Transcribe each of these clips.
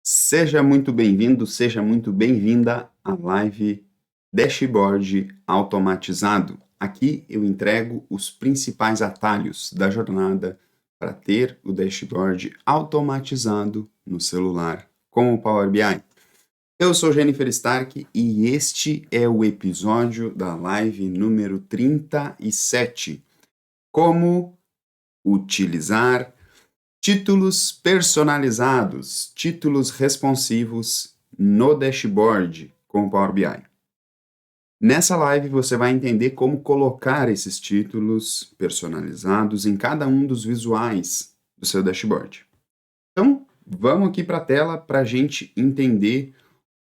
Seja muito bem-vindo, seja muito bem-vinda à live Dashboard Automatizado. Aqui eu entrego os principais atalhos da jornada para ter o dashboard automatizado no celular com o Power BI. Eu sou Jennifer Stark e este é o episódio da live número 37. Como utilizar títulos personalizados, títulos responsivos no dashboard com o Power BI. Nessa live você vai entender como colocar esses títulos personalizados em cada um dos visuais do seu dashboard. Então, vamos aqui para a tela para a gente entender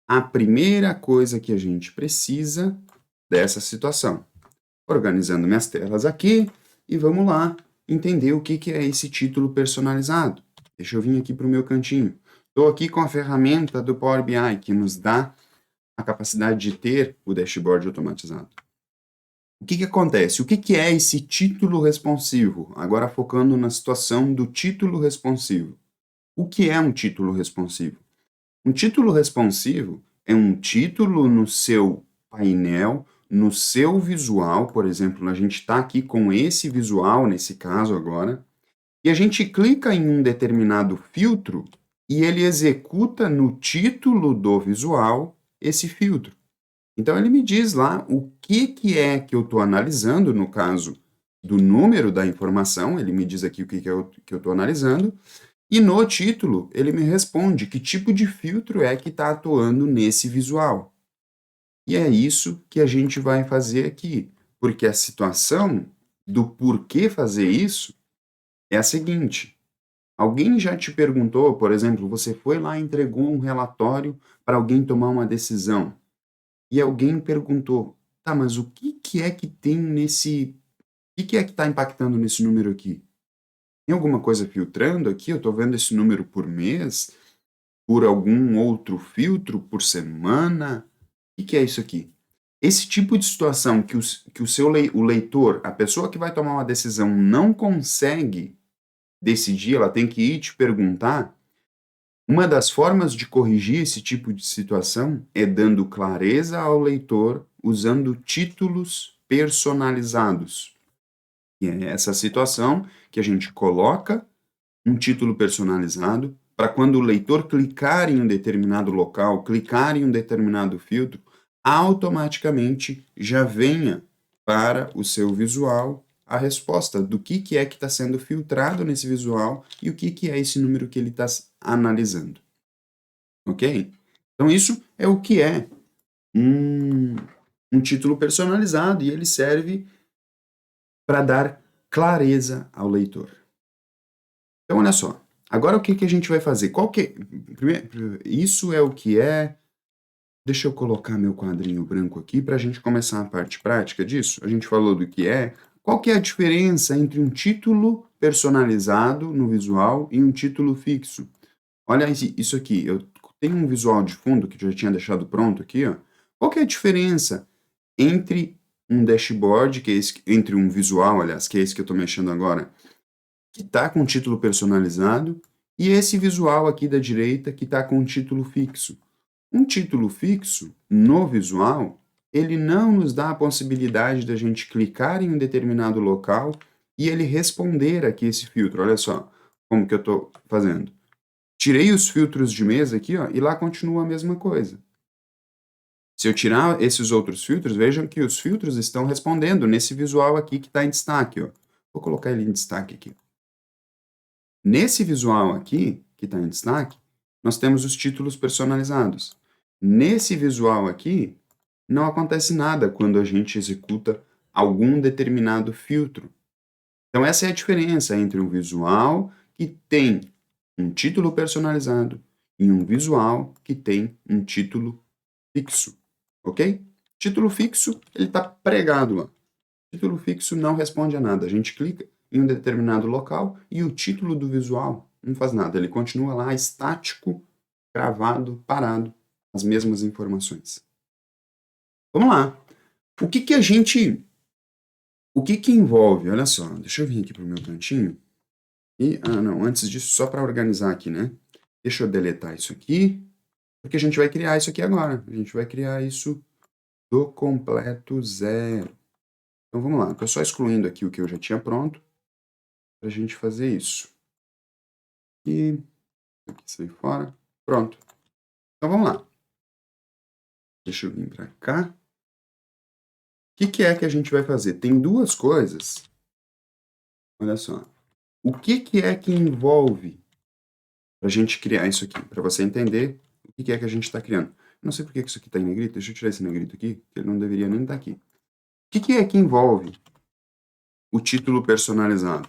a primeira coisa que a gente precisa dessa situação. Organizando minhas telas aqui e vamos lá entender o que é esse título personalizado. Deixa eu vir aqui para o meu cantinho. Estou aqui com a ferramenta do Power BI, que nos dá a capacidade de ter o dashboard automatizado. O que acontece? O que é esse título responsivo? Agora focando na situação do título responsivo. O que é um título responsivo? Um título responsivo é um título no seu painel, no seu visual, por exemplo, a gente está aqui com esse visual, nesse caso agora, e a gente clica em um determinado filtro e ele executa no título do visual esse filtro. Então ele me diz lá o que é que eu estou analisando, no caso do número da informação, ele me diz aqui o que eu estou analisando, e no título ele me responde que tipo de filtro é que está atuando nesse visual. E é isso que a gente vai fazer aqui, porque a situação do porquê fazer isso é a seguinte: alguém já te perguntou, por exemplo, você foi lá e entregou um relatório para alguém tomar uma decisão, e alguém perguntou, tá, mas o que é que tem nesse... O que é que está impactando nesse número aqui? Tem alguma coisa filtrando aqui? Eu estou vendo esse número por mês, por algum outro filtro, por semana? O que é isso aqui? Esse tipo de situação que o leitor, a pessoa que vai tomar uma decisão, não consegue decidir, ela tem que ir te perguntar. Uma das formas de corrigir esse tipo de situação é dando clareza ao leitor usando títulos personalizados. E é essa situação que a gente coloca um título personalizado para quando o leitor clicar em um determinado local, clicar em um determinado filtro, automaticamente já venha para o seu visual a resposta do que é que está sendo filtrado nesse visual e o que é esse número que ele está analisando. Ok? Então isso é o que é um, um título personalizado e ele serve para dar clareza ao leitor. Então, olha só. Agora, o que a gente vai fazer? Isso é o que é... Deixa eu colocar meu quadrinho branco aqui para a gente começar a parte prática disso. A gente falou do que é. Qual que é a diferença entre um título personalizado no visual e um título fixo? Olha isso aqui. Eu tenho um visual de fundo que eu já tinha deixado pronto aqui, ó. Qual que é a diferença entre um dashboard, que é esse, entre um visual, aliás, que é esse que eu estou mexendo agora, que está com título personalizado, e esse visual aqui da direita que está com título fixo? Um título fixo, no visual, ele não nos dá a possibilidade da gente clicar em um determinado local e ele responder aqui esse filtro. Olha só como que eu estou fazendo. Tirei os filtros de mesa aqui, ó, e lá continua a mesma coisa. Se eu tirar esses outros filtros, vejam que os filtros estão respondendo nesse visual aqui que está em destaque. Ó. Vou colocar ele em destaque aqui. Nesse visual aqui, que está em destaque, nós temos os títulos personalizados. Nesse visual aqui, não acontece nada quando a gente executa algum determinado filtro. Então, essa é a diferença entre um visual que tem um título personalizado e um visual que tem um título fixo. Ok? Título fixo, ele está pregado lá. Título fixo não responde a nada. A gente clica em um determinado local e o título do visual não faz nada. Ele continua lá estático, gravado, parado, as mesmas informações. Vamos lá. O que a gente... O que envolve? Olha só, deixa eu vir aqui para o meu cantinho. E, não, antes disso, só para organizar aqui, né? Deixa eu deletar isso aqui, porque a gente vai criar isso aqui agora. A gente vai criar isso do completo zero. Então vamos lá, estou só excluindo aqui o que eu já tinha pronto para a gente fazer isso. E isso aqui sai fora. Pronto. Então vamos lá. Deixa eu vir para cá. O que é que a gente vai fazer? Tem duas coisas. Olha só. O que é que envolve para a gente criar isso aqui? Para você entender o que é que a gente está criando. Eu não sei por que isso aqui está em negrito. Deixa eu tirar esse negrito aqui, que ele não deveria nem estar aqui. O que é que envolve o título personalizado?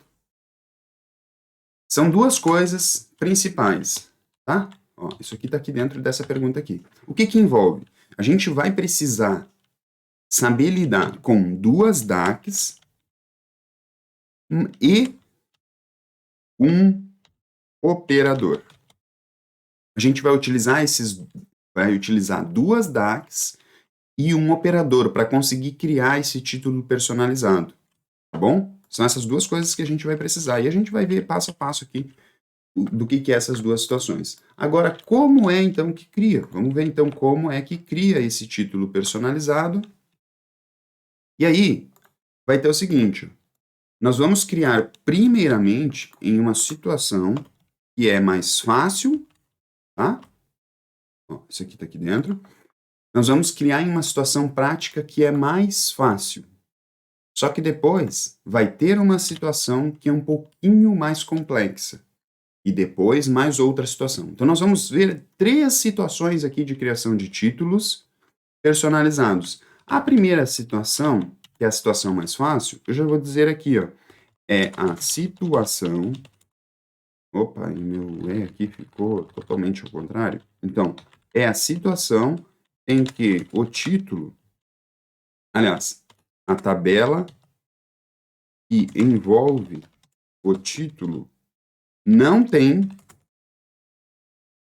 São duas coisas principais, tá? Ó, isso aqui está aqui dentro dessa pergunta aqui. O que envolve? A gente vai precisar saber lidar com duas DACs e um operador. A gente vai utilizar duas DACs e um operador para conseguir criar esse título personalizado, tá bom? São essas duas coisas que a gente vai precisar e a gente vai ver passo a passo aqui do que é essas duas situações. Agora, como é então que cria? Vamos ver então como é que cria esse título personalizado. E aí, vai ter o seguinte, nós vamos criar primeiramente em uma situação que é mais fácil, tá? Ó, isso aqui está aqui dentro. Nós vamos criar em uma situação prática que é mais fácil. Só que depois vai ter uma situação que é um pouquinho mais complexa. E depois mais outra situação. Então nós vamos ver três situações aqui de criação de títulos personalizados. A primeira situação, que é a situação mais fácil, eu já vou dizer aqui, ó, é a situação... Opa, e meu E aqui ficou totalmente ao contrário. Então, é a situação em que o título, aliás, a tabela que envolve o título não tem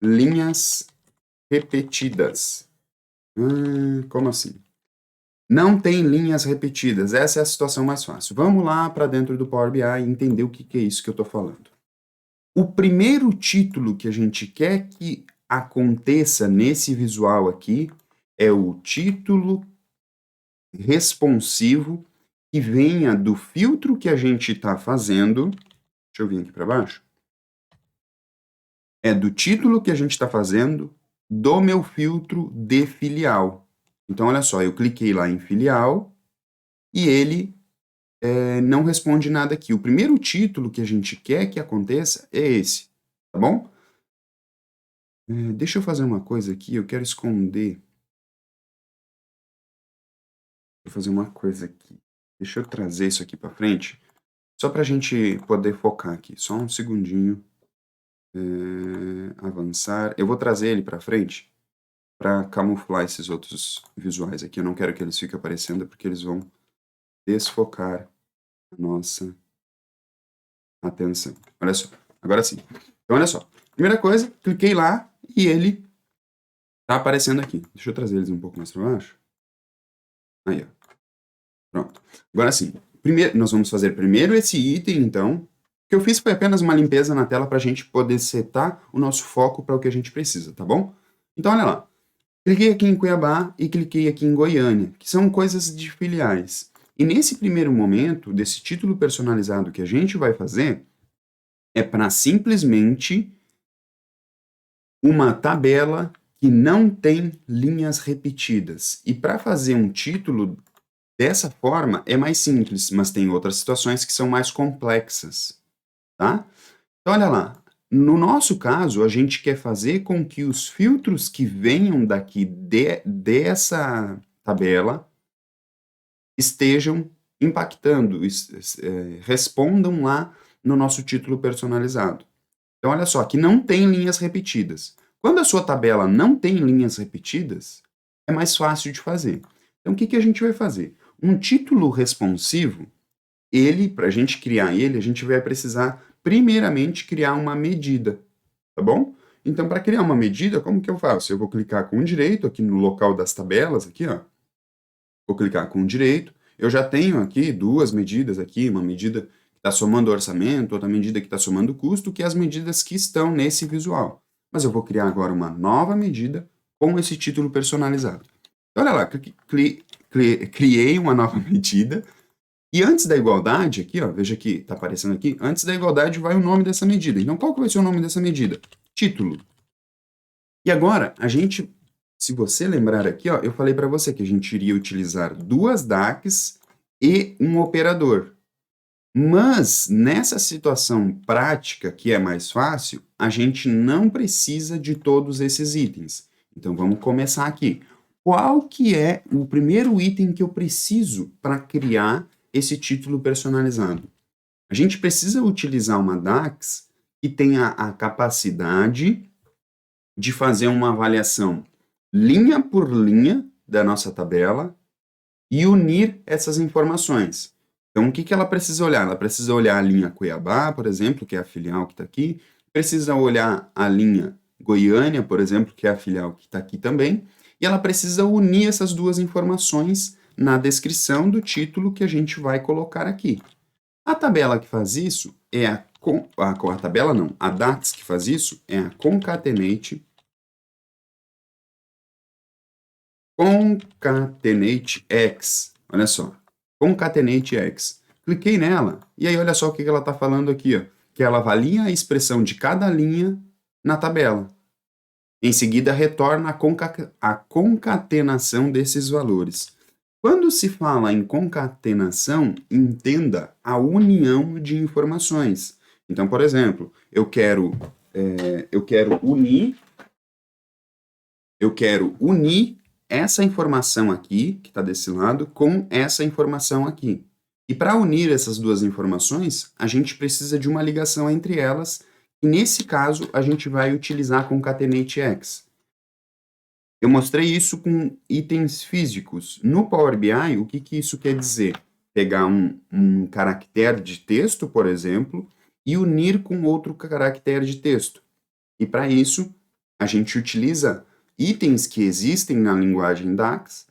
linhas repetidas. Como assim? Não tem linhas repetidas. Essa é a situação mais fácil. Vamos lá para dentro do Power BI e entender o que é isso que eu estou falando. O primeiro título que a gente quer que aconteça nesse visual aqui é o título responsivo que venha do filtro que a gente está fazendo. Deixa eu vir aqui para baixo. É do título que a gente está fazendo do meu filtro de filial. Então, olha só, eu cliquei lá em filial e ele não responde nada aqui. O primeiro título que a gente quer que aconteça é esse, tá bom? Deixa eu fazer uma coisa aqui, eu quero esconder. Vou fazer uma coisa aqui. Deixa eu trazer isso aqui para frente, só para a gente poder focar aqui. Só um segundinho. Avançar. Eu vou trazer ele para frente para camuflar esses outros visuais aqui. Eu não quero que eles fiquem aparecendo porque eles vão desfocar a nossa atenção. Olha só. Agora sim. Então, olha só. Primeira coisa, cliquei lá e ele tá aparecendo aqui. Deixa eu trazer eles um pouco mais para baixo. Aí, ó. Pronto. Agora sim. Nós vamos fazer primeiro esse item, então. O que eu fiz foi apenas uma limpeza na tela para a gente poder setar o nosso foco para o que a gente precisa, tá bom? Então, olha lá. Cliquei aqui em Cuiabá e cliquei aqui em Goiânia, que são coisas de filiais. E nesse primeiro momento, desse título personalizado que a gente vai fazer, é para simplesmente uma tabela que não tem linhas repetidas. E para fazer um título dessa forma é mais simples, mas tem outras situações que são mais complexas, tá? Então, olha lá. No nosso caso, a gente quer fazer com que os filtros que venham daqui dessa tabela estejam impactando, respondam lá no nosso título personalizado. Então, olha só, aqui não tem linhas repetidas. Quando a sua tabela não tem linhas repetidas, é mais fácil de fazer. Então, o que a gente vai fazer? Um título responsivo, para a gente criar ele, a gente vai precisar, primeiramente, criar uma medida, tá bom? Então, para criar uma medida, como que eu faço? Eu vou clicar com o direito aqui no local das tabelas, aqui, ó. Vou clicar com o direito. Eu já tenho aqui duas medidas aqui, uma medida que está somando orçamento, outra medida que está somando custo, que é as medidas que estão nesse visual. mas eu vou criar agora uma nova medida com esse título personalizado. Então, olha lá, criei uma nova medida, e antes da igualdade, aqui, ó, veja que está aparecendo aqui, antes da igualdade vai o nome dessa medida. Então, qual que vai ser o nome dessa medida? Título. E agora, se você lembrar aqui, ó, eu falei para você que a gente iria utilizar duas DACs e um operador. Mas, nessa situação prática, que é mais fácil, a gente não precisa de todos esses itens. Então, vamos começar aqui. Qual que é o primeiro item que eu preciso para criar esse título personalizado? A gente precisa utilizar uma DAX que tenha a capacidade de fazer uma avaliação linha por linha da nossa tabela e unir essas informações. Então, o que ela precisa olhar? Ela precisa olhar a linha Cuiabá, por exemplo, que é a filial que está aqui, precisa olhar a linha Goiânia, por exemplo, que é a filial que está aqui também, e ela precisa unir essas duas informações na descrição do título que a gente vai colocar aqui. A tabela que faz isso é a tabela não, a DAX que faz isso é a concatenate X. Olha só, concatenate X. Cliquei nela, e aí olha só o que ela está falando aqui, ó, que ela avalia a expressão de cada linha na tabela. Em seguida, retorna a concatenação desses valores. Quando se fala em concatenação, entenda a união de informações. Então, por exemplo, eu quero unir essa informação aqui, que está desse lado, com essa informação aqui. E para unir essas duas informações, a gente precisa de uma ligação entre elas, e nesse caso, a gente vai utilizar a concatenate X. Eu mostrei isso com itens físicos. No Power BI, o que isso quer dizer? Pegar um caractere de texto, por exemplo, e unir com outro caractere de texto. E para isso, a gente utiliza itens que existem na linguagem DAX,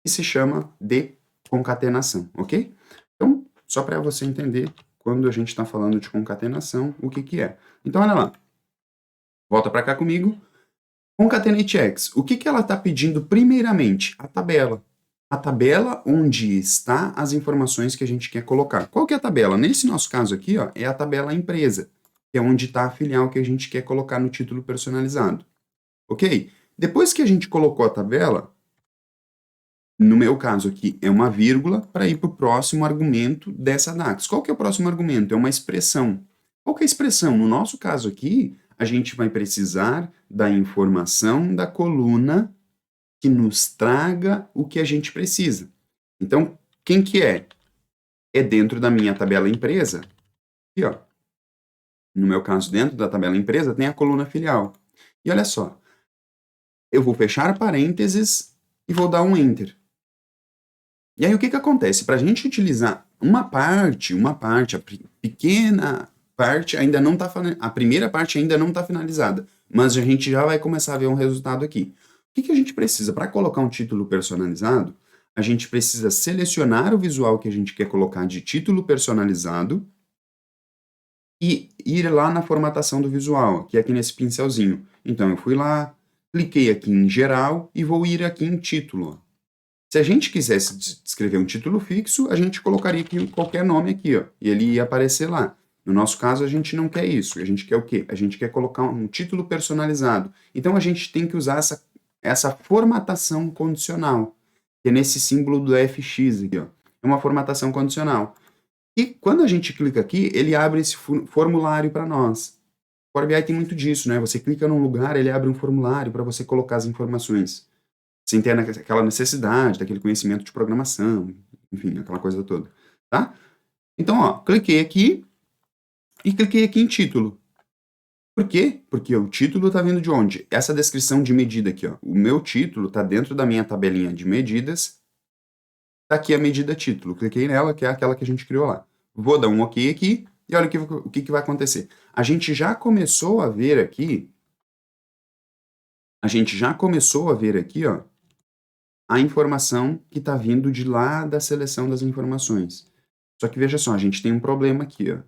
que se chama de concatenação, ok? Então, só para você entender, quando a gente está falando de concatenação, o que é. Então, olha lá. Volta para cá comigo. Concatenate X. O que ela está pedindo primeiramente? A tabela. A tabela onde está as informações que a gente quer colocar. Qual que é a tabela? Nesse nosso caso aqui, ó, é a tabela empresa, que é onde está a filial que a gente quer colocar no título personalizado. Ok? Depois que a gente colocou a tabela, no meu caso aqui é uma vírgula para ir para o próximo argumento dessa DAX. Qual que é o próximo argumento? É uma expressão. Qual que é a expressão? No nosso caso aqui, a gente vai precisar da informação da coluna que nos traga o que a gente precisa. Então, quem que é? É dentro da minha tabela empresa. Aqui, ó. No meu caso, dentro da tabela empresa, tem a coluna filial. E olha só, eu vou fechar parênteses e vou dar um Enter. E aí o que acontece? Para a gente utilizar uma parte, a pequena parte ainda não está, a primeira parte ainda não está finalizada, mas a gente já vai começar a ver um resultado aqui. O que a gente precisa? Para colocar um título personalizado, a gente precisa selecionar o visual que a gente quer colocar de título personalizado e ir lá na formatação do visual, que é aqui nesse pincelzinho. Então eu fui lá, cliquei aqui em geral e vou ir aqui em título. Se a gente quisesse descrever um título fixo, a gente colocaria aqui qualquer nome aqui, ó, e ele ia aparecer lá. No nosso caso, a gente não quer isso. A gente quer o quê? A gente quer colocar um título personalizado. Então, a gente tem que usar essa formatação condicional, que é nesse símbolo do FX aqui, ó. É uma formatação condicional. E quando a gente clica aqui, ele abre esse formulário para nós. O Power BI tem muito disso, né? Você clica num lugar, ele abre um formulário para você colocar as informações. Sem ter aquela necessidade, daquele conhecimento de programação, enfim, aquela coisa toda, tá? Então, ó, cliquei aqui e cliquei aqui em título. Por quê? Porque o título está vindo de onde? Essa descrição de medida aqui, ó. O meu título está dentro da minha tabelinha de medidas. Está aqui a medida título. Cliquei nela, que é aquela que a gente criou lá. Vou dar um OK aqui e olha o que vai acontecer. A gente já começou a ver aqui, ó, a informação que está vindo de lá da seleção das informações. Só que veja só, a gente tem um problema aqui, ó.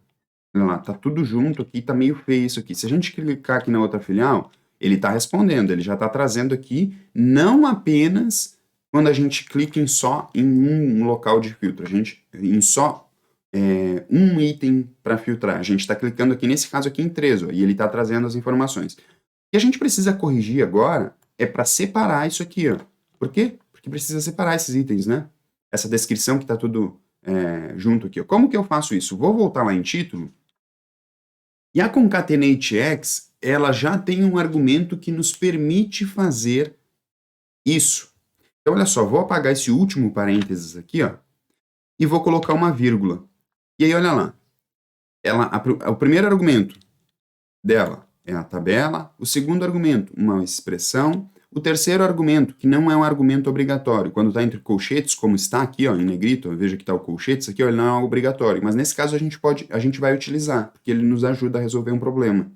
Olha lá, tá tudo junto aqui, tá meio feio isso aqui. Se a gente clicar aqui na outra filial, Ele está respondendo, ele já está trazendo aqui, não apenas quando a gente clica só em um local de filtro, em só um item para filtrar. A gente está clicando aqui, nesse caso aqui, em 3, ó, e ele está trazendo as informações. O que a gente precisa corrigir agora é para separar isso aqui, ó. Por quê? Porque precisa separar esses itens, né? Essa descrição que está tudo junto aqui, ó. Como que eu faço isso? Vou voltar lá em título, e a concatenate_x, ela já tem um argumento que nos permite fazer isso. Então, olha só, vou apagar esse último parênteses aqui, ó, e vou colocar uma vírgula. E aí, olha lá, o primeiro argumento dela é a tabela, o segundo argumento, uma expressão, o terceiro argumento, que não é um argumento obrigatório, quando está entre colchetes, como está aqui, ó, em negrito, veja que está o colchetes aqui, ó, ele não é obrigatório, mas nesse caso a gente vai utilizar, porque ele nos ajuda a resolver um problema,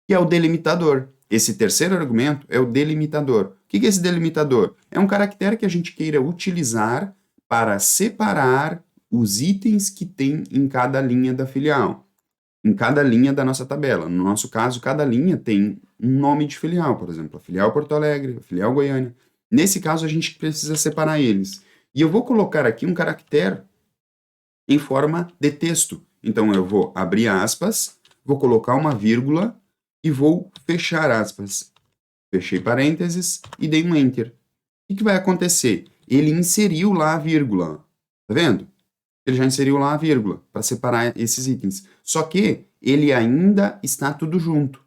que é o delimitador. Esse terceiro argumento é o delimitador. O que é esse delimitador? É um caractere que a gente queira utilizar para separar os itens que tem em cada linha da filial, em cada linha da nossa tabela. No nosso caso, cada linha tem um nome de filial, por exemplo, a filial Porto Alegre, a filial Goiânia. Nesse caso, a gente precisa separar eles. E eu vou colocar aqui um caractere em forma de texto. Então, eu vou abrir aspas, vou colocar uma vírgula e vou fechar aspas. Fechei parênteses e dei um Enter. O que vai acontecer? Ele inseriu lá a vírgula. Tá vendo? Ele já inseriu lá a vírgula para separar esses itens. Só que ele ainda está tudo junto.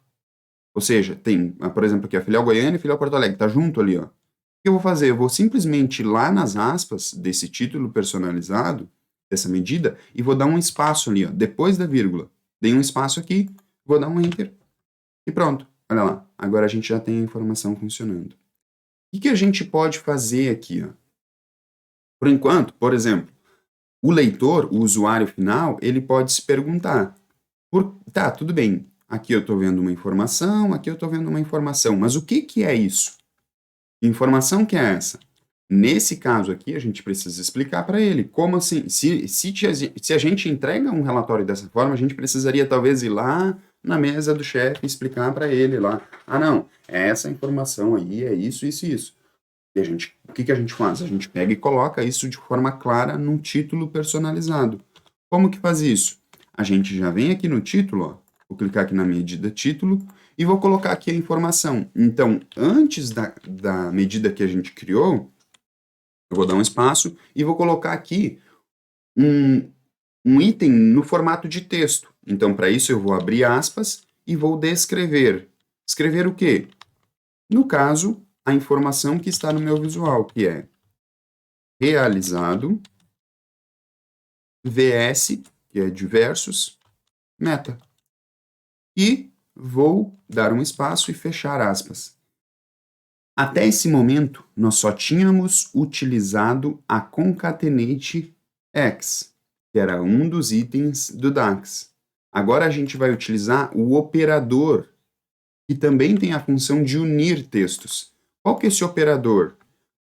Ou seja, tem, por exemplo, aqui a filial Goiânia e a filial Porto Alegre. Está junto ali, ó. O que eu vou fazer? Eu vou simplesmente ir lá nas aspas desse título personalizado, dessa medida, e vou dar um espaço ali, ó, depois da vírgula. Dei um espaço aqui, vou dar um Enter e pronto. Olha lá. Agora a gente já tem a informação funcionando. O que a gente pode fazer aqui, ó? Por enquanto, por exemplo, o leitor, o usuário final, ele pode se perguntar, tá, tudo bem, aqui eu estou vendo uma informação, aqui eu estou vendo uma informação, mas o que é isso? Que informação que é essa? Nesse caso aqui, a gente precisa explicar para ele. Como assim? Se a gente entrega um relatório dessa forma, a gente precisaria talvez ir lá na mesa do chefe e explicar para ele lá. Ah, não, essa informação aí é isso, isso e isso. E o que a gente faz? A gente pega e coloca isso de forma clara num título personalizado. Como que faz isso? A gente já vem aqui no título, ó, vou clicar aqui na medida título e vou colocar aqui a informação. Então, antes da medida que a gente criou, eu vou dar um espaço e vou colocar aqui um item no formato de texto. Então, para isso, eu vou abrir aspas e vou descrever. Escrever o quê? No caso, a informação que está no meu visual, que é realizado VS, que é de versus, meta. E vou dar um espaço e fechar aspas. Até esse momento, nós só tínhamos utilizado a concatenate_x, que era um dos itens do DAX. Agora a gente vai utilizar o operador, que também tem a função de unir textos. Qual que é esse operador?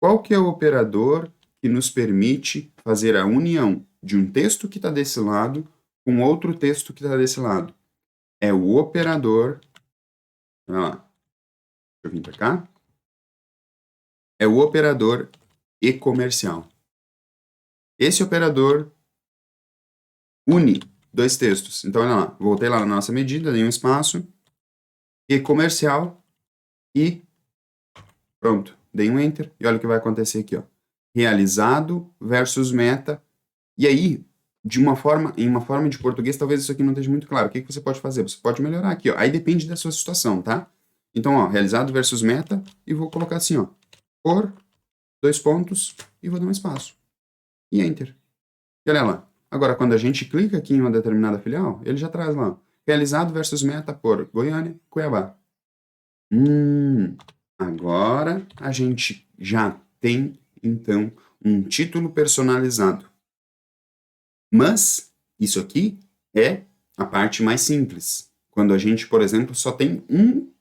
Qual que é o operador que nos permite fazer a união de um texto que está desse lado com outro texto que está desse lado? É o operador... Olha lá. Deixa eu vir para cá. É o operador e-comercial. Esse operador une dois textos. Então, olha lá. Voltei lá na nossa medida, dei um espaço. E-comercial e pronto. Dei um Enter e olha o que vai acontecer aqui, ó. Realizado versus meta. E aí, em uma forma de português, talvez isso aqui não esteja muito claro. O que você pode fazer? Você pode melhorar aqui, ó. Aí depende da sua situação, tá? Então, ó, realizado versus meta, e vou colocar assim, ó, por, dois pontos, e vou dar um espaço. E Enter. E olha lá. Agora, quando a gente clica aqui em uma determinada filial, ele já traz lá, ó, realizado versus meta por Goiânia e Cuiabá. Agora a gente já tem, então, um título personalizado. Mas isso aqui é a parte mais simples. Quando a gente, por exemplo, só tem um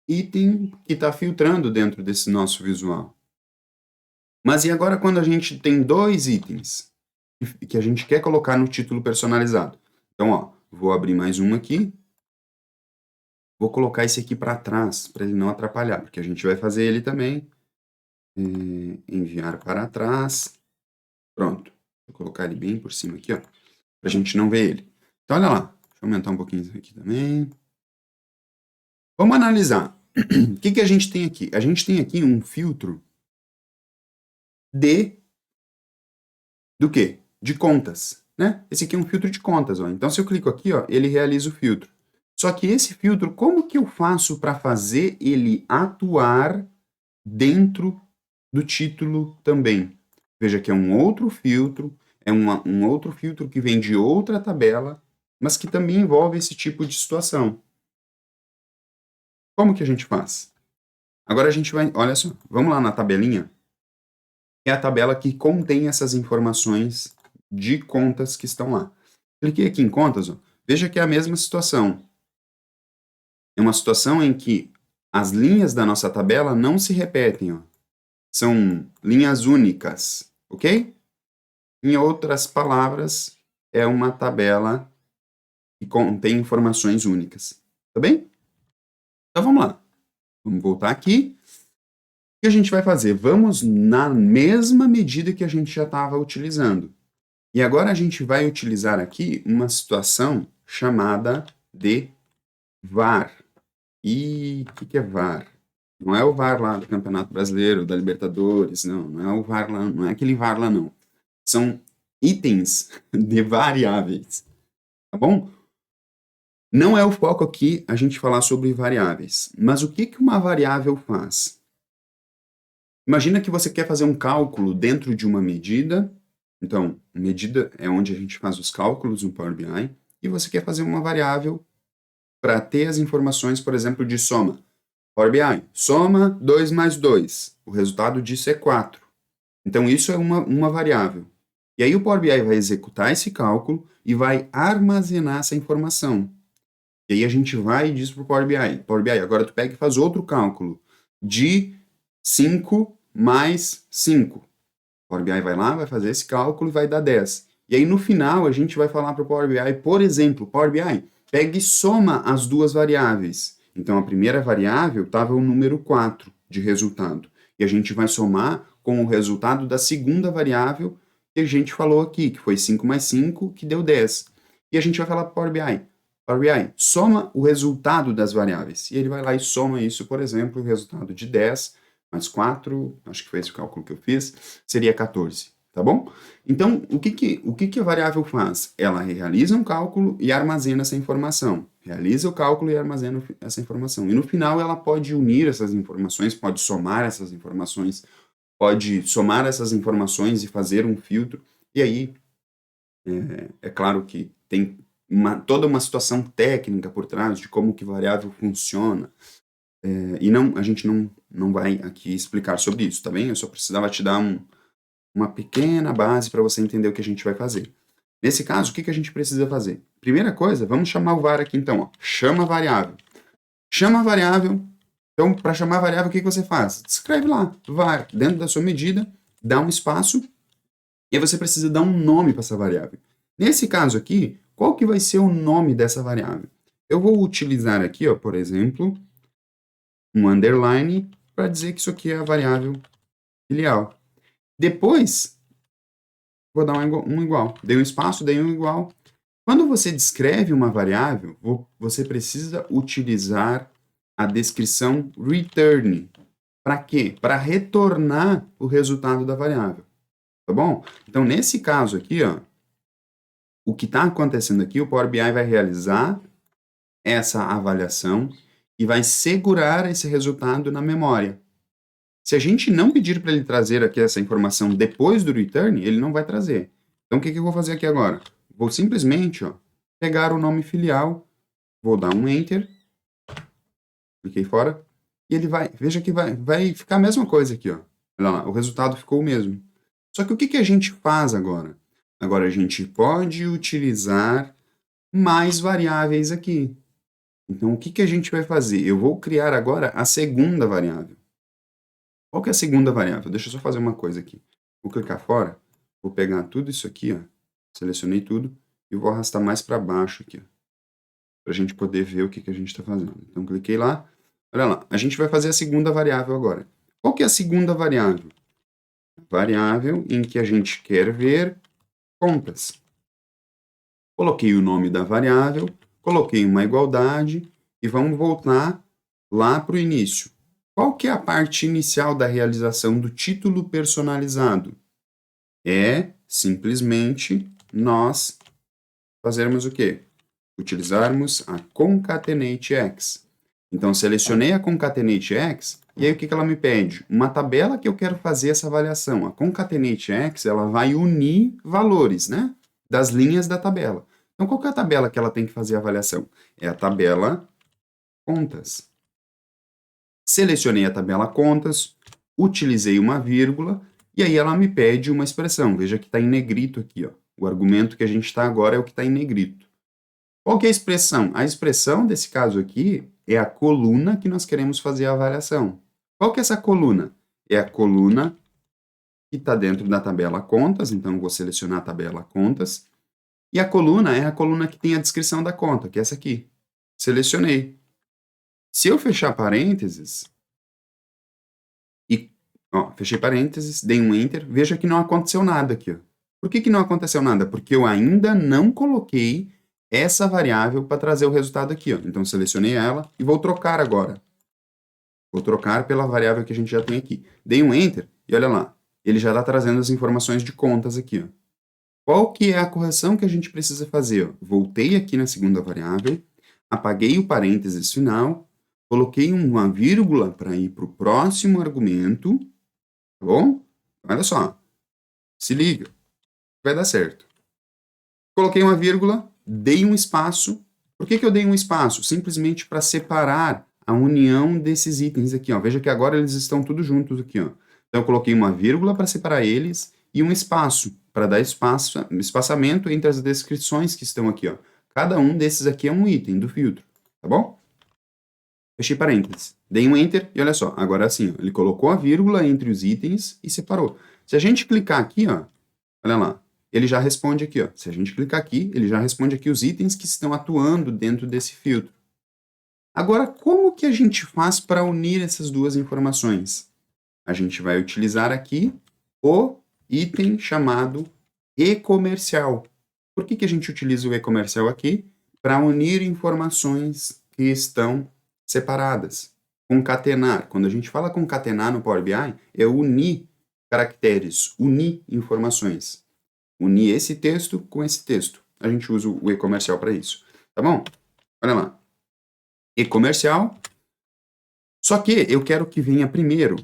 item que está filtrando dentro desse nosso visual. Mas e agora quando a gente tem dois itens que a gente quer colocar no título personalizado? Então, ó, vou abrir mais um aqui Vou colocar esse aqui para trás, para ele não atrapalhar, porque a gente vai fazer ele também. Enviar para trás. Pronto. Vou colocar ele bem por cima aqui, ó, para a gente não ver ele. Então, olha lá. Deixa eu aumentar um pouquinho isso aqui também. Vamos analisar. O que a gente tem aqui? A gente tem aqui um filtro do quê? De contas, né? Esse aqui é um filtro de contas, ó. Então, se eu clico aqui, ó, ele realiza o filtro. Só que esse filtro, como que eu faço para fazer ele atuar dentro do título também? Veja que é um outro filtro, é um outro filtro que vem de outra tabela, mas que também envolve esse tipo de situação. Como que a gente faz? Agora a gente vai, olha só, vamos lá na tabelinha. É a tabela que contém essas informações de contas que estão lá. Cliquei aqui em contas, ó, veja que é a mesma situação. É uma situação em que as linhas da nossa tabela não se repetem, ó. São linhas únicas, ok? Em outras palavras, é uma tabela que contém informações únicas, tá bem? Então vamos lá. Vamos voltar aqui. O que a gente vai fazer? Vamos na mesma medida que a gente já estava utilizando. E agora a gente vai utilizar aqui uma situação chamada de VAR. E o que é VAR? Não é o VAR lá do Campeonato Brasileiro, da Libertadores, não é o VAR lá, não é aquele VAR lá não. São itens de variáveis, tá bom? Não é o foco aqui a gente falar sobre variáveis, mas o que uma variável faz? Imagina que você quer fazer um cálculo dentro de uma medida. Então, medida é onde a gente faz os cálculos no Power BI, e você quer fazer uma variável para ter as informações, por exemplo, de soma. Power BI, soma 2 mais 2. O resultado disso é 4. Então, isso é uma variável. E aí o Power BI vai executar esse cálculo e vai armazenar essa informação. E aí a gente vai e diz para o Power BI, agora tu pega e faz outro cálculo de 5 mais 5. O Power BI vai lá, vai fazer esse cálculo e vai dar 10. E aí no final a gente vai falar para o Power BI, por exemplo, Power BI, pega e soma as duas variáveis. Então a primeira variável estava o número 4 de resultado. E a gente vai somar com o resultado da segunda variável que a gente falou aqui, que foi 5 mais 5, que deu 10. E a gente vai falar para o Power BI, soma o resultado das variáveis. E ele vai lá e soma isso, por exemplo, o resultado de 10 mais 4, acho que foi esse o cálculo que eu fiz, seria 14, tá bom? Então, o que a variável faz? Ela realiza um cálculo e armazena essa informação. Realiza o cálculo e armazena essa informação. E no final ela pode unir essas informações, pode somar essas informações, pode somar essas informações e fazer um filtro. E aí, é claro que tem toda uma situação técnica por trás de como que variável funciona. E a gente não vai aqui explicar sobre isso, tá bem? Eu só precisava te dar uma pequena base para você entender o que a gente vai fazer. Nesse caso, o que a gente precisa fazer? Primeira coisa, vamos chamar o var aqui então, ó. Chama variável. Chama variável. Então, para chamar a variável, o que você faz? Escreve lá, var, dentro da sua medida, dá um espaço, e aí você precisa dar um nome para essa variável. Nesse caso aqui, qual que vai ser o nome dessa variável? Eu vou utilizar aqui, ó, por exemplo, um underline para dizer que isso aqui é a variável filial. Depois, vou dar um igual. Dei um espaço, dei um igual. Quando você descreve uma variável, você precisa utilizar a descrição return. Para quê? Para retornar o resultado da variável. Tá bom? Então, nesse caso aqui, ó, o que está acontecendo aqui, o Power BI vai realizar essa avaliação e vai segurar esse resultado na memória. Se a gente não pedir para ele trazer aqui essa informação depois do return, ele não vai trazer. Então, o que eu vou fazer aqui agora? Vou simplesmente pegar o nome filial, vou dar um Enter, cliquei fora, e ele vai, veja que vai ficar a mesma coisa aqui. Ó. Olha lá, o resultado ficou o mesmo. Só que o que a gente faz agora? Agora a gente pode utilizar mais variáveis aqui. Então, o que a gente vai fazer? Eu vou criar agora a segunda variável. Qual que é a segunda variável? Deixa eu só fazer uma coisa aqui. Vou clicar fora, vou pegar tudo isso aqui, ó, selecionei tudo, e vou arrastar mais para baixo aqui, para a gente poder ver o que a gente está fazendo. Então, cliquei lá. Olha lá, a gente vai fazer a segunda variável agora. Qual que é a segunda variável? Variável em que a gente quer ver contas. Coloquei o nome da variável, coloquei uma igualdade e vamos voltar lá para o início. Qual que é a parte inicial da realização do título personalizado? É simplesmente nós fazermos o quê? Utilizarmos a concatenatex. Então, selecionei a concatenatex e aí o que ela me pede? Uma tabela que eu quero fazer essa avaliação. A concatenatex, ela vai unir valores, né? Das linhas da tabela. Então, qual que é a tabela que ela tem que fazer a avaliação? É a tabela contas. Selecionei a tabela contas, utilizei uma vírgula, e aí ela me pede uma expressão. Veja que está em negrito aqui, ó. O argumento que a gente está agora é o que está em negrito. Qual que é a expressão? A expressão desse caso aqui é a coluna que nós queremos fazer a avaliação. Qual que é essa coluna? É a coluna que está dentro da tabela contas, então eu vou selecionar a tabela contas, e a coluna é a coluna que tem a descrição da conta, que é essa aqui. Selecionei. Se eu fechar parênteses, e fechei parênteses, dei um Enter, veja que não aconteceu nada aqui. Ó. Por que não aconteceu nada? Porque eu ainda não coloquei essa variável para trazer o resultado aqui. Ó. Então, selecionei ela e vou trocar agora. Vou trocar pela variável que a gente já tem aqui. Dei um Enter e olha lá. Ele já está trazendo as informações de contas aqui. Ó. Qual que é a correção que a gente precisa fazer? Ó? Voltei aqui na segunda variável, apaguei o parênteses final, coloquei uma vírgula para ir para o próximo argumento, tá bom? Olha só, se liga, vai dar certo. Coloquei uma vírgula, dei um espaço. Por que eu dei um espaço? Simplesmente para separar a união desses itens aqui. Ó. Veja que agora eles estão todos juntos aqui. Ó. Então, eu coloquei uma vírgula para separar eles e um espaço para dar espaçamento entre as descrições que estão aqui. Ó. Cada um desses aqui é um item do filtro, tá bom? Fechei parênteses. Dei um Enter e olha só, agora sim, ele colocou a vírgula entre os itens e separou. Se a gente clicar aqui, ó, olha lá, ele já responde aqui, ó. Se a gente clicar aqui, ele já responde aqui os itens que estão atuando dentro desse filtro. Agora, como que a gente faz para unir essas duas informações? A gente vai utilizar aqui o item chamado e-comercial. Por que a gente utiliza o e-comercial aqui? Para unir informações que estão separadas. Concatenar. Quando a gente fala concatenar no Power BI, é unir caracteres, unir informações. Unir esse texto com esse texto. A gente usa o e-comercial para isso. Tá bom? Olha lá. E-comercial. Só que eu quero que venha primeiro.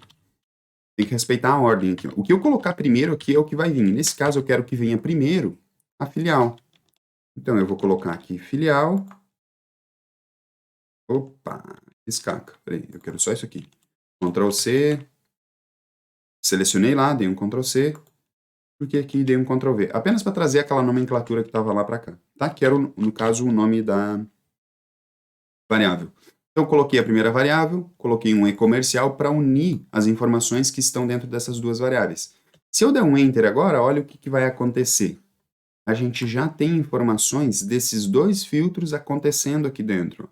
Tem que respeitar a ordem aqui. O que eu colocar primeiro aqui é o que vai vir. Nesse caso, eu quero que venha primeiro a filial. Então, eu vou colocar aqui filial. Opa, escaca. Peraí, eu quero só isso aqui. Ctrl C. Selecionei lá, dei um Ctrl C. Porque aqui dei um Ctrl V. Apenas para trazer aquela nomenclatura que estava lá para cá. Tá? Que era, no caso, o nome da variável. Então, eu coloquei a primeira variável, coloquei um e-comercial para unir as informações que estão dentro dessas duas variáveis. Se eu der um Enter agora, olha o que vai acontecer. A gente já tem informações desses dois filtros acontecendo aqui dentro.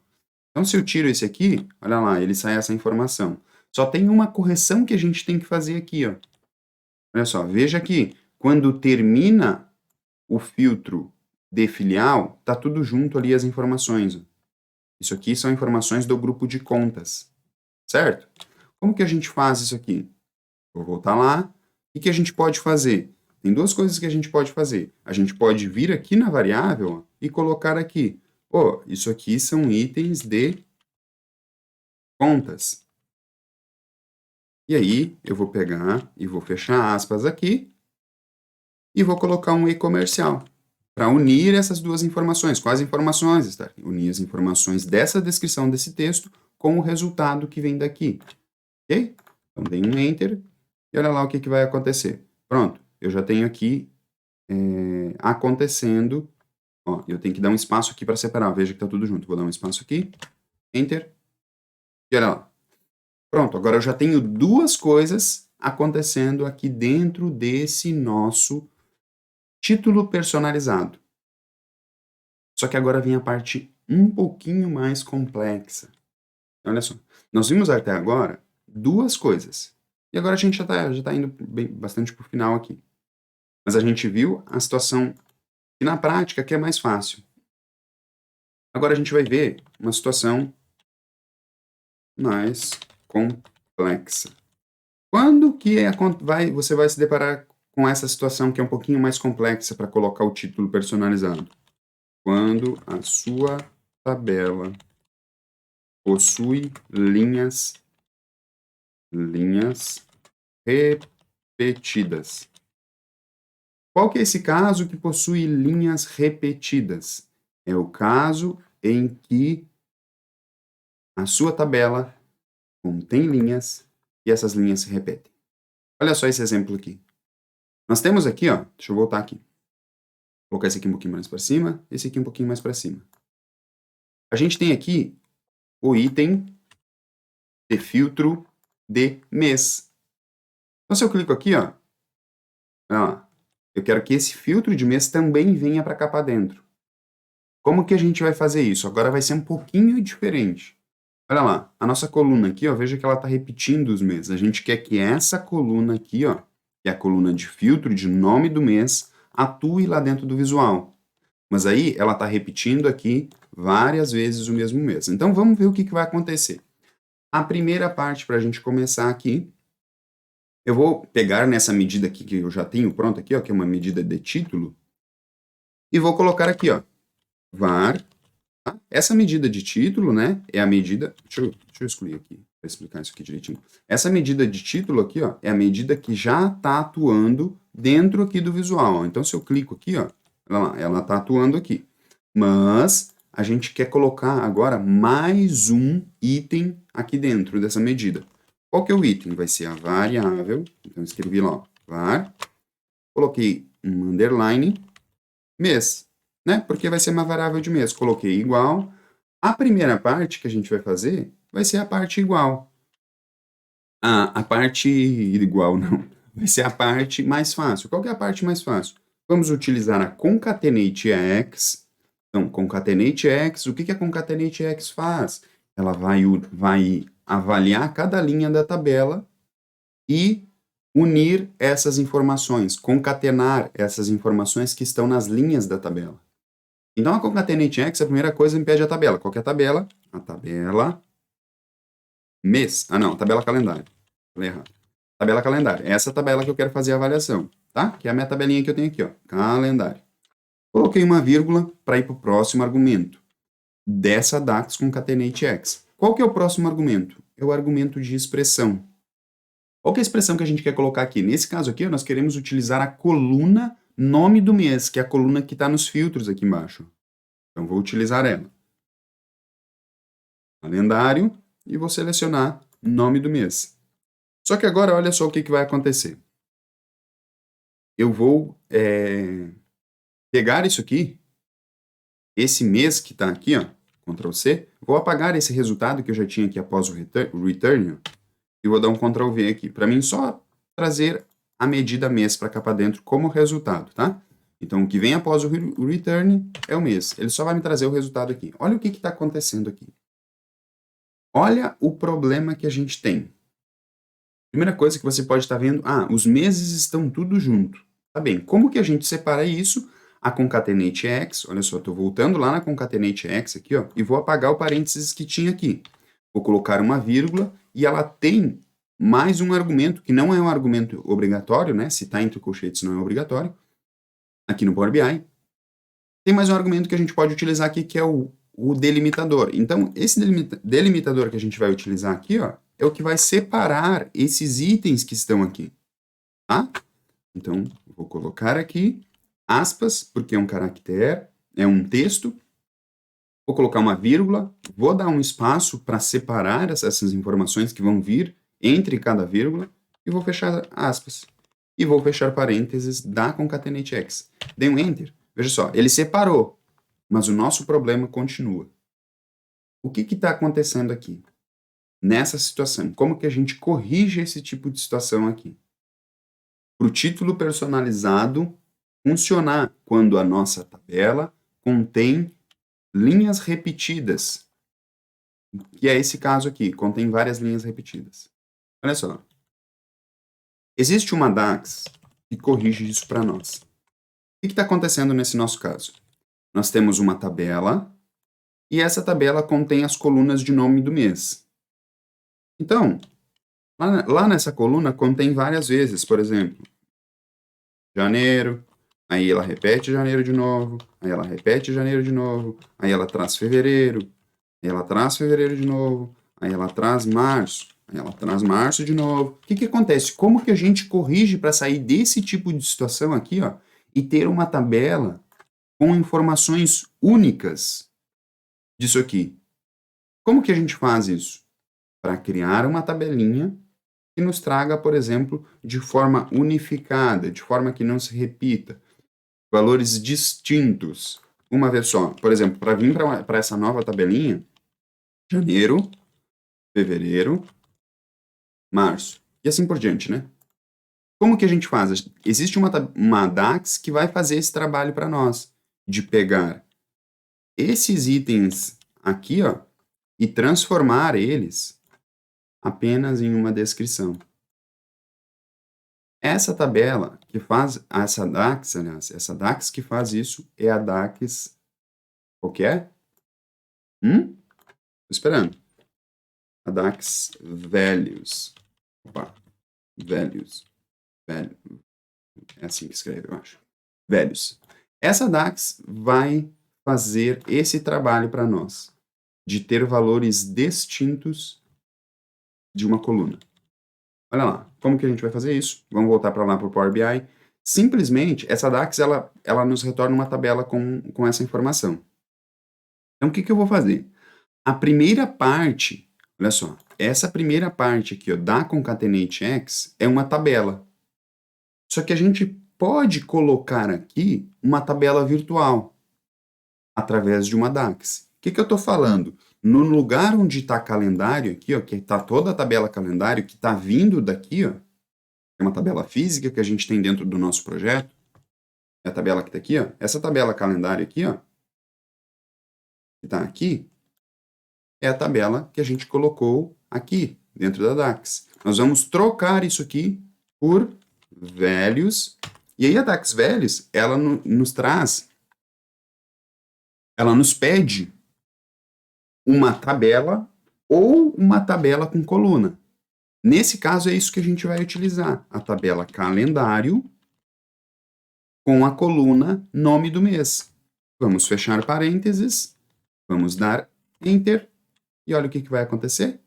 Então, se eu tiro esse aqui, olha lá, ele sai essa informação. Só tem uma correção que a gente tem que fazer aqui, ó. Olha só, veja aqui, quando termina o filtro de filial, tá tudo junto ali as informações. Ó. Isso aqui são informações do grupo de contas, certo? Como que a gente faz isso aqui? Vou voltar lá. O que a gente pode fazer? Tem duas coisas que a gente pode fazer. A gente pode vir aqui na variável ó, e colocar aqui. Isso aqui são itens de contas. E aí, eu vou pegar e vou fechar aspas aqui e vou colocar um e-comercial para unir essas duas informações. Quais informações, está? Unir as informações dessa descrição desse texto com o resultado que vem daqui. Ok? Então, dei um Enter e olha lá o que vai acontecer. Pronto, eu já tenho aqui acontecendo. Ó, eu tenho que dar um espaço aqui para separar. Veja que está tudo junto. Vou dar um espaço aqui, Enter, e olha lá. Pronto, agora eu já tenho duas coisas acontecendo aqui dentro desse nosso título personalizado. Só que agora vem a parte um pouquinho mais complexa. Olha só, nós vimos até agora duas coisas. E agora a gente já tá indo bastante para o final aqui. Mas a gente viu a situação que na prática que é mais fácil. Agora a gente vai ver uma situação mais complexa. Quando que você vai se deparar com essa situação que é um pouquinho mais complexa para colocar o título personalizado? Quando a sua tabela possui linhas repetidas. Qual que é esse caso que possui linhas repetidas? É o caso em que a sua tabela contém linhas e essas linhas se repetem. Olha só esse exemplo aqui. Nós temos aqui, ó, deixa eu voltar aqui. Vou colocar esse aqui um pouquinho mais para cima, esse aqui um pouquinho mais para cima. A gente tem aqui o item de filtro de mês. Então, se eu clico aqui, ó, eu quero que esse filtro de mês também venha para cá para dentro. Como que a gente vai fazer isso? Agora vai ser um pouquinho diferente. Olha lá, a nossa coluna aqui, ó, veja que ela está repetindo os meses. A gente quer que essa coluna aqui, ó, que é a coluna de filtro, de nome do mês, atue lá dentro do visual. Mas aí ela está repetindo aqui várias vezes o mesmo mês. Então vamos ver o que vai acontecer. A primeira parte para a gente começar aqui, eu vou pegar nessa medida aqui que eu já tenho pronta aqui, ó, que é uma medida de título, e vou colocar aqui, ó, var. Tá? Essa medida de título, né, é a medida... Deixa eu excluir aqui, para explicar isso aqui direitinho. Essa medida de título aqui, ó, é a medida que já está atuando dentro aqui do visual. Ó. Então, se eu clico aqui, ó, ela está atuando aqui. Mas a gente quer colocar agora mais um item aqui dentro dessa medida. Qual que é o item? Vai ser a variável. Então, eu escrevi lá, ó, var. Coloquei um underline, mês. Né? Porque vai ser uma variável de mês. Coloquei igual. A primeira parte que a gente vai fazer vai ser a parte igual. A parte igual, não. Vai ser a parte mais fácil. Qual que é a parte mais fácil? Vamos utilizar a concatenate_x. Então, concatenate_x, o que a concatenate_x faz? Ela vai avaliar cada linha da tabela e unir essas informações, concatenar essas informações que estão nas linhas da tabela. Então, a concatenate_x, a primeira coisa, me pede a tabela. Qual que é a tabela? A tabela mês. Ah, não, tabela calendário. Falei errado. Tabela calendário. Essa é a tabela que eu quero fazer a avaliação, tá? Que é a minha tabelinha que eu tenho aqui, ó. Calendário. Coloquei uma vírgula para ir para o próximo argumento dessa DAX concatenate_x. Qual que é o próximo argumento? É o argumento de expressão. Qual que é a expressão que a gente quer colocar aqui? Nesse caso aqui, nós queremos utilizar a coluna nome do mês, que é a coluna que está nos filtros aqui embaixo. Então, vou utilizar ela. Calendário, e vou selecionar nome do mês. Só que agora, olha só o que vai acontecer. Eu vou pegar isso aqui, esse mês que está aqui, ó, Ctrl C, vou apagar esse resultado que eu já tinha aqui após o return, e vou dar um Ctrl V aqui, para mim só trazer a medida mês para cá para dentro como resultado, tá? Então, o que vem após o return é o mês. Ele só vai me trazer o resultado aqui. Olha o que está acontecendo aqui. Olha o problema que a gente tem. Primeira coisa que você pode estar vendo, os meses estão tudo junto. Tá bem, como que a gente separa isso? A concatenate_x, olha só, estou voltando lá na concatenate_x aqui, ó, e vou apagar o parênteses que tinha aqui. Vou colocar uma vírgula e ela tem mais um argumento, que não é um argumento obrigatório, né? Se está entre colchetes não é obrigatório. Aqui no Power BI. Tem mais um argumento que a gente pode utilizar aqui, que é o delimitador. Então, esse delimitador que a gente vai utilizar aqui, ó, é o que vai separar esses itens que estão aqui, tá? Então, vou colocar aqui aspas, porque é um caractere, é um texto. Vou colocar uma vírgula, vou dar um espaço para separar essas informações que vão vir entre cada vírgula e vou fechar aspas. E vou fechar parênteses da concatenate_x. Dei um Enter. Veja só, ele separou, mas o nosso problema continua. O que está acontecendo aqui? Nessa situação, como que a gente corrige esse tipo de situação aqui? Para o título personalizado funcionar quando a nossa tabela contém linhas repetidas, que é esse caso aqui, contém várias linhas repetidas. Olha só. Existe uma DAX que corrige isso para nós. O que está acontecendo nesse nosso caso? Nós temos uma tabela, e essa tabela contém as colunas de nome do mês. Então, lá nessa coluna contém várias vezes, por exemplo, janeiro, aí ela repete janeiro de novo, aí ela repete janeiro de novo, aí ela traz fevereiro, aí ela traz fevereiro de novo, aí ela traz março, aí ela traz março de novo. O que acontece? Como que a gente corrige para sair desse tipo de situação aqui, ó, e ter uma tabela com informações únicas disso aqui? Como que a gente faz isso? Para criar uma tabelinha que nos traga, por exemplo, de forma unificada, de forma que não se repita, valores distintos, uma vez só. Por exemplo, para vir para essa nova tabelinha, janeiro, fevereiro, março, e assim por diante, né? Como que a gente faz? Existe uma DAX que vai fazer esse trabalho para nós, de pegar esses itens aqui, ó, e transformar eles apenas em uma descrição. Essa tabela que faz, essa DAX, aliás, essa DAX que faz isso é a DAX, qual que é? Tô esperando. A DAX Values. Opa, Values. É assim que escreve, eu acho. Values. Essa DAX vai fazer esse trabalho para nós, de ter valores distintos de uma coluna. Olha lá, como que a gente vai fazer isso? Vamos voltar para lá para o Power BI. Simplesmente, essa DAX, ela nos retorna uma tabela com essa informação. Então, o que eu vou fazer? A primeira parte, olha só, essa primeira parte aqui, ó, da concatenate X, é uma tabela. Só que a gente pode colocar aqui uma tabela virtual, através de uma DAX. O que eu estou falando? No lugar onde está calendário aqui, ó, que está toda a tabela calendário, que está vindo daqui, ó, é uma tabela física que a gente tem dentro do nosso projeto, é a tabela que está aqui, ó, essa tabela calendário aqui, ó, que está aqui, é a tabela que a gente colocou aqui, dentro da DAX. Nós vamos trocar isso aqui por values, e aí a DAX values, ela nos traz, ela nos pede uma tabela ou uma tabela com coluna. Nesse caso, é isso que a gente vai utilizar, a tabela calendário com a coluna nome do mês. Vamos fechar parênteses, vamos dar Enter, e olha o que vai acontecer.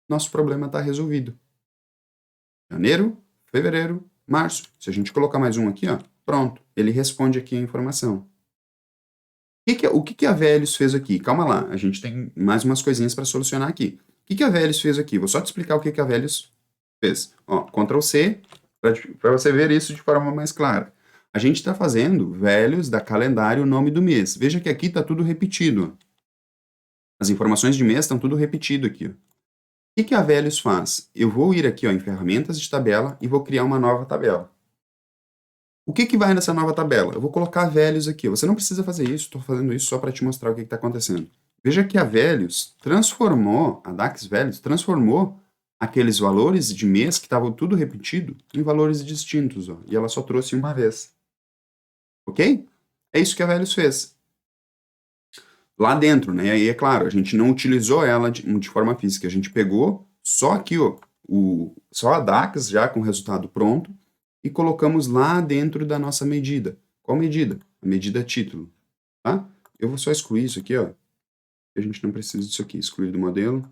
Nosso problema está resolvido. Janeiro, fevereiro, março. Se a gente colocar mais um aqui, ó, pronto, ele responde aqui a informação. O que a Velios fez aqui? Calma lá, a gente tem mais umas coisinhas para solucionar aqui. O que a Velios fez aqui? Vou só te explicar o que a Velios fez. Ó, Ctrl C, para você ver isso de forma mais clara. A gente está fazendo Velios da calendário nome do mês. Veja que aqui está tudo repetido. As informações de mês estão tudo repetido aqui. Ó. O que a Velios faz? Eu vou ir aqui ó, em ferramentas de tabela e vou criar uma nova tabela. O que vai nessa nova tabela? Eu vou colocar Velios aqui. Você não precisa fazer isso, estou fazendo isso só para te mostrar o que está acontecendo. Veja que a Velios transformou, a DAX Values transformou aqueles valores de mês que estavam tudo repetido em valores distintos, ó, e ela só trouxe uma vez. Ok? É isso que a Velios fez. Lá dentro, né? E aí, é claro, a gente não utilizou ela de forma física, a gente pegou só aqui, ó, só a DAX já com o resultado pronto, e colocamos lá dentro da nossa medida. Qual medida? A medida título, tá? Eu vou só excluir isso aqui, ó. A gente não precisa disso aqui. Excluir do modelo.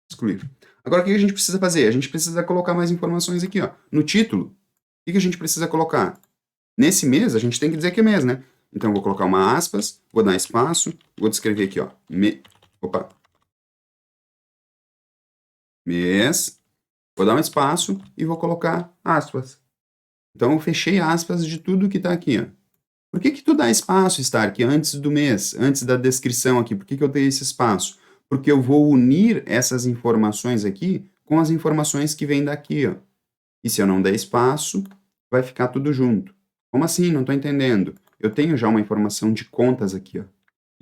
Excluir. Agora, o que a gente precisa fazer? A gente precisa colocar mais informações aqui, ó. No título, o que a gente precisa colocar? Nesse mês, a gente tem que dizer que é mês, né? Então, eu vou colocar uma aspas, vou dar espaço, vou descrever aqui, ó. Mês. Vou dar um espaço e vou colocar aspas. Então, eu fechei aspas de tudo que está aqui. Ó. Por que tu dá espaço, Stark, antes do mês, antes da descrição aqui? Por que eu dei esse espaço? Porque eu vou unir essas informações aqui com as informações que vêm daqui. Ó. E se eu não der espaço, vai ficar tudo junto. Como assim? Não estou entendendo. Eu tenho já uma informação de contas aqui. Ó.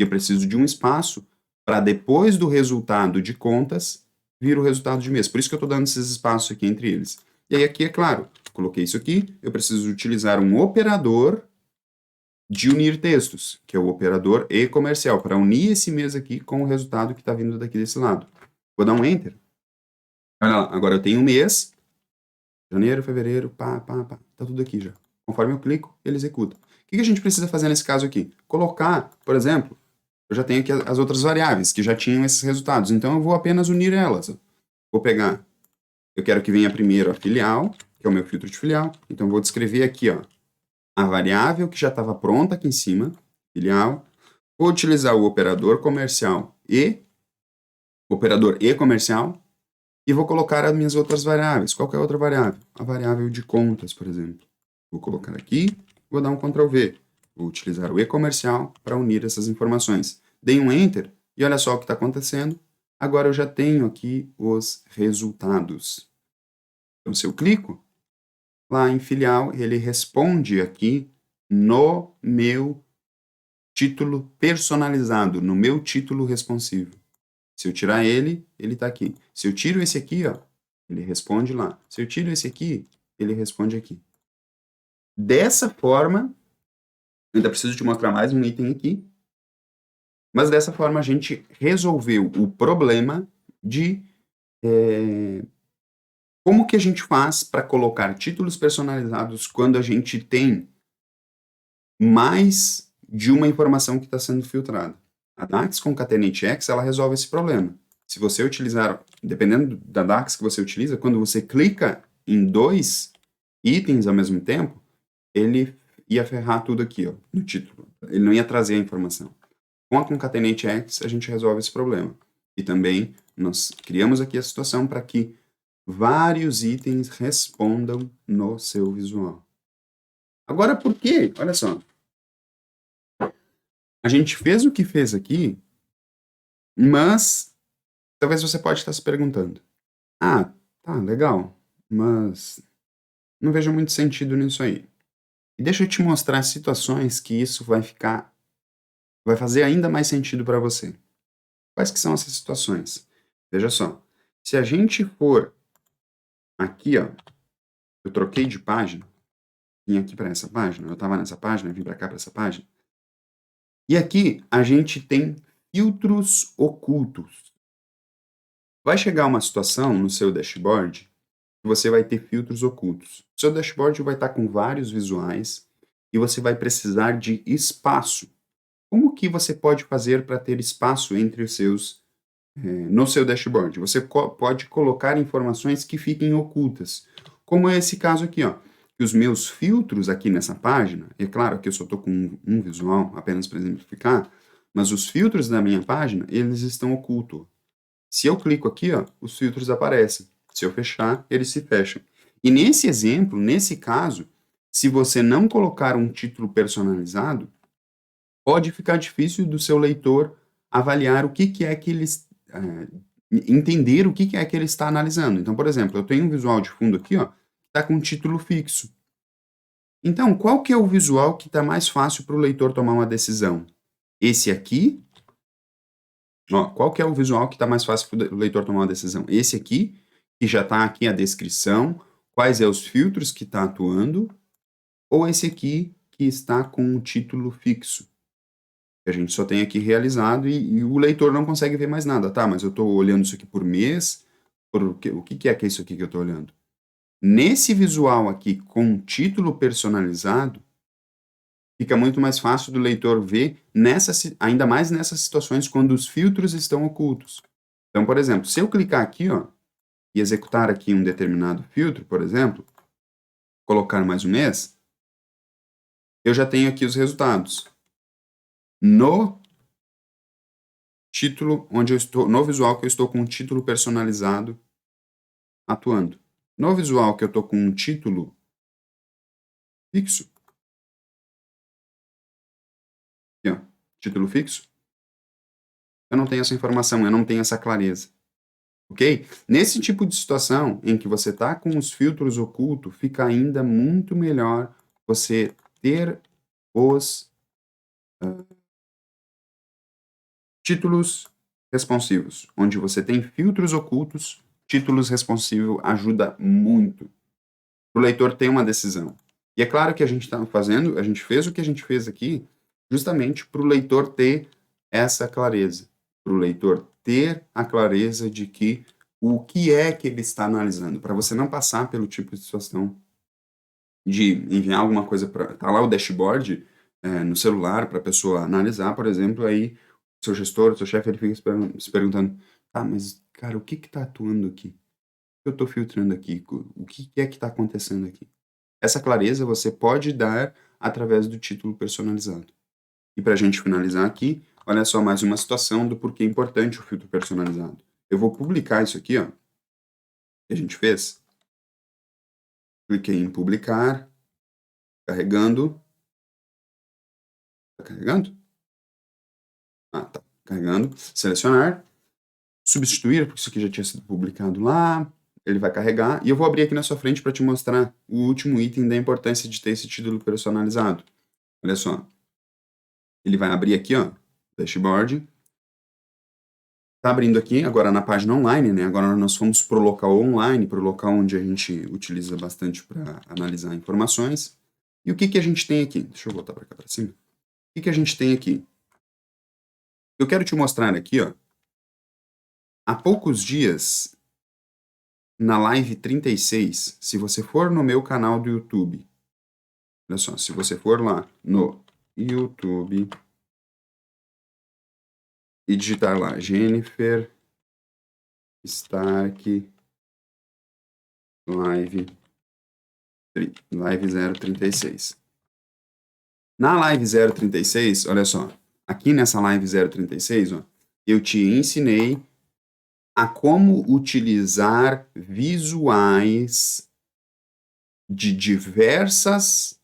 E eu preciso de um espaço para depois do resultado de contas vir o resultado de mês. Por isso que eu estou dando esses espaços aqui entre eles. E aí aqui, é claro, coloquei isso aqui, eu preciso utilizar um operador de unir textos, que é o operador e comercial, para unir esse mês aqui com o resultado que está vindo daqui desse lado. Vou dar um Enter. Olha lá, agora eu tenho um mês, janeiro, fevereiro, tá tudo aqui já. Conforme eu clico, ele executa. O que a gente precisa fazer nesse caso aqui? Colocar, por exemplo, eu já tenho aqui as outras variáveis que já tinham esses resultados, então eu vou apenas unir elas. Vou pegar, eu quero que venha primeiro a filial, que é o meu filtro de filial, então eu vou descrever aqui, ó, a variável que já estava pronta aqui em cima, filial, vou utilizar o operador comercial, e vou colocar as minhas outras variáveis. Qual que é a outra variável? A variável de contas, por exemplo. Vou colocar aqui, vou dar um Ctrl V. Vou utilizar o e-comercial para unir essas informações. Dei um Enter e olha só o que está acontecendo. Agora eu já tenho aqui os resultados. Então, se eu clico, lá em filial, ele responde aqui no meu título personalizado, no meu título responsivo. Se eu tirar ele, ele está aqui. Se eu tiro esse aqui, ó, ele responde lá. Se eu tiro esse aqui, ele responde aqui. Dessa forma, ainda preciso te mostrar mais um item aqui, mas dessa forma a gente resolveu o problema de como que a gente faz para colocar títulos personalizados quando a gente tem mais de uma informação que está sendo filtrada. A DAX Concatenate X, ela resolve esse problema. Se você utilizar, dependendo da DAX que você utiliza, quando você clica em 2 itens ao mesmo tempo, ele ia ferrar tudo aqui, ó, no título. Ele não ia trazer a informação. Com a Concatenate X, a gente resolve esse problema. E também nós criamos aqui a situação para que vários itens respondam no seu visual. Agora, por quê? Olha só. A gente fez o que fez aqui, mas talvez você pode estar se perguntando. Ah, tá, legal, mas não vejo muito sentido nisso aí. E deixa eu te mostrar situações que isso vai fazer ainda mais sentido para você. Quais que são essas situações? Veja só, se a gente for aqui, ó, eu troquei de página, vim aqui para essa página, eu estava nessa página, vim para cá para essa página, e aqui a gente tem filtros ocultos. Vai chegar uma situação no seu dashboard que você vai ter filtros ocultos. O seu dashboard vai estar com vários visuais e você vai precisar de espaço. Como que você pode fazer para ter espaço entre os seus no seu dashboard? Você pode colocar informações que fiquem ocultas, como é esse caso aqui, ó, que os meus filtros aqui nessa página, é claro que eu só estou com um visual, apenas para exemplificar, mas os filtros da minha página, eles estão ocultos. Se eu clico aqui, ó, os filtros aparecem. Se eu fechar, eles se fecham. E nesse exemplo, nesse caso, se você não colocar um título personalizado, pode ficar difícil do seu leitor avaliar o que é que eles entender o que é que ele está analisando. Então, por exemplo, eu tenho um visual de fundo aqui, ó, que está com um título fixo. Então, qual que é o visual que está mais fácil para o leitor tomar uma decisão? Esse aqui? Ó, qual que é o visual que está mais fácil para o leitor tomar uma decisão? Esse aqui, que já está aqui a descrição, quais é os filtros que está atuando, ou esse aqui que está com o título fixo? A gente só tem aqui realizado e o leitor não consegue ver mais nada. Tá, mas eu estou olhando isso aqui por mês, o que é isso aqui que eu estou olhando? Nesse visual aqui com título personalizado, fica muito mais fácil do leitor ver, ainda mais nessas situações quando os filtros estão ocultos. Então, por exemplo, se eu clicar aqui, ó, e executar aqui um determinado filtro, por exemplo, colocar mais um mês, eu já tenho aqui os resultados. No título, onde eu estou, no visual que eu estou com um título personalizado atuando. No visual que eu estou com um título fixo, aqui, ó, título fixo, eu não tenho essa informação, eu não tenho essa clareza. Ok? Nesse tipo de situação em que você está com os filtros ocultos, fica ainda muito melhor você ter os Títulos responsivos, onde você tem filtros ocultos, títulos responsivo ajuda muito. O leitor ter uma decisão. E é claro que a gente fez o que a gente fez aqui, justamente para o leitor ter essa clareza, para o leitor ter a clareza de que o que é que ele está analisando, para você não passar pelo tipo de situação de enviar alguma coisa para. Tá lá o dashboard no celular para a pessoa analisar, por exemplo, aí o seu gestor, o seu chefe, ele fica se perguntando: ah, mas cara, o que está atuando aqui? O que eu estou filtrando aqui? O que é que está acontecendo aqui? Essa clareza você pode dar através do título personalizado. E para a gente finalizar aqui, olha só mais uma situação do porquê é importante o filtro personalizado. Eu vou publicar isso aqui, ó, que a gente fez. Cliquei em publicar, carregando. Tá carregando? Ah, tá carregando. Selecionar, substituir, porque isso aqui já tinha sido publicado lá. Ele vai carregar. E eu vou abrir aqui na sua frente para te mostrar o último item da importância de ter esse título personalizado. Olha só. Ele vai abrir aqui, ó, dashboard. Tá abrindo aqui, agora na página online, né? Agora nós fomos pro local online, pro local onde a gente utiliza bastante para analisar informações. E o que que a gente tem aqui? Deixa eu voltar para cá para cima. O que que a gente tem aqui? Eu quero te mostrar aqui, ó. Há poucos dias, na live 36, se você for no meu canal do YouTube, olha só, se você for lá no YouTube e digitar lá Jennifer Stark live 036. Na live 036, olha só, aqui nessa live 036, ó, eu te ensinei a como utilizar visuais de diversos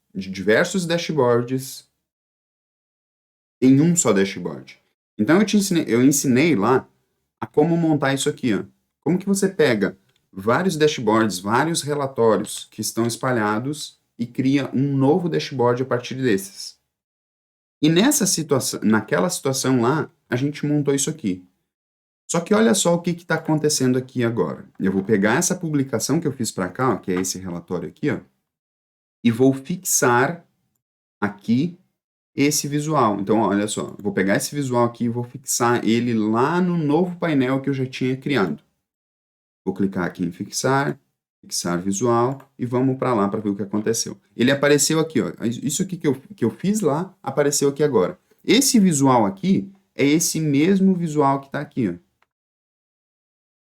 dashboards em um só dashboard. Então eu ensinei lá a como montar isso aqui, ó. Como que você pega vários dashboards, vários relatórios que estão espalhados e cria um novo dashboard a partir desses. E naquela situação lá, a gente montou isso aqui. Só que olha só o que está acontecendo aqui agora. Eu vou pegar essa publicação que eu fiz para cá, ó, que é esse relatório aqui, ó, e vou fixar aqui esse visual. Então, olha só, vou pegar esse visual aqui e vou fixar ele lá no novo painel que eu já tinha criado. Vou clicar aqui em fixar, fixar visual e vamos para lá para ver o que aconteceu. Ele apareceu aqui, ó. Isso aqui que eu fiz lá apareceu aqui agora. Esse visual aqui é esse mesmo visual que está aqui, ó.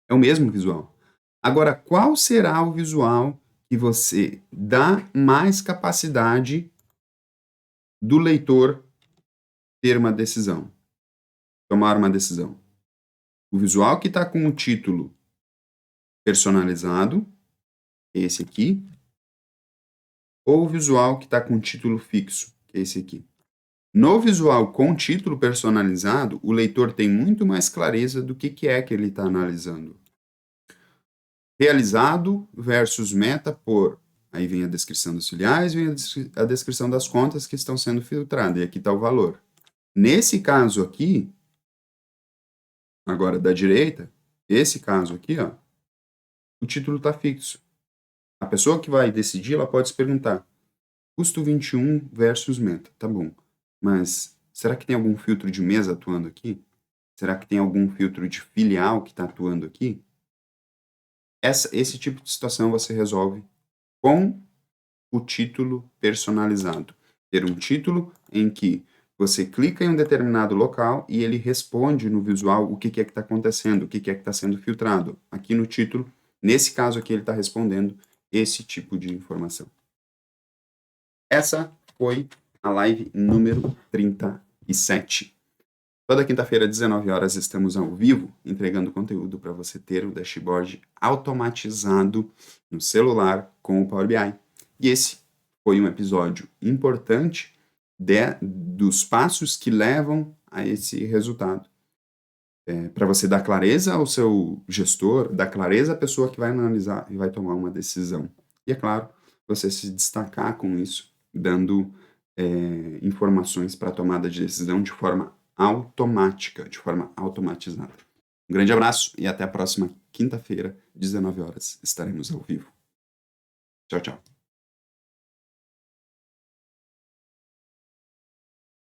É o mesmo visual. Agora, qual será o visual que você dá mais capacidade do leitor ter uma decisão, tomar uma decisão? O visual que está com o título personalizado, esse aqui, ou o visual que está com o título fixo, que é esse aqui. No visual com título personalizado, o leitor tem muito mais clareza do que é que ele está analisando. Realizado versus meta por. Aí vem a descrição dos filiais, vem a descrição das contas que estão sendo filtradas, e aqui está o valor. Nesse caso aqui, agora da direita, esse caso aqui, ó, o título está fixo. A pessoa que vai decidir, ela pode se perguntar, custo 21 versus meta, tá bom, mas será que tem algum filtro de mês atuando aqui? Será que tem algum filtro de filial que está atuando aqui? Esse tipo de situação você resolve com o título personalizado. Ter um título em que você clica em um determinado local e ele responde no visual o que é que está acontecendo, o que é que está sendo filtrado. Aqui no título, nesse caso aqui, ele está respondendo esse tipo de informação. Essa foi a live número 37. Toda quinta-feira, às 19 horas, estamos ao vivo, entregando conteúdo para você ter o dashboard automatizado no celular com o Power BI. E esse foi um episódio importante dos passos que levam a esse resultado. Para você dar clareza ao seu gestor, dar clareza à pessoa que vai analisar e vai tomar uma decisão. E, é claro, você se destacar com isso, dando informações para a tomada de decisão de forma automática, de forma automatizada. Um grande abraço e até a próxima quinta-feira, 19 horas, estaremos ao vivo. Tchau, tchau.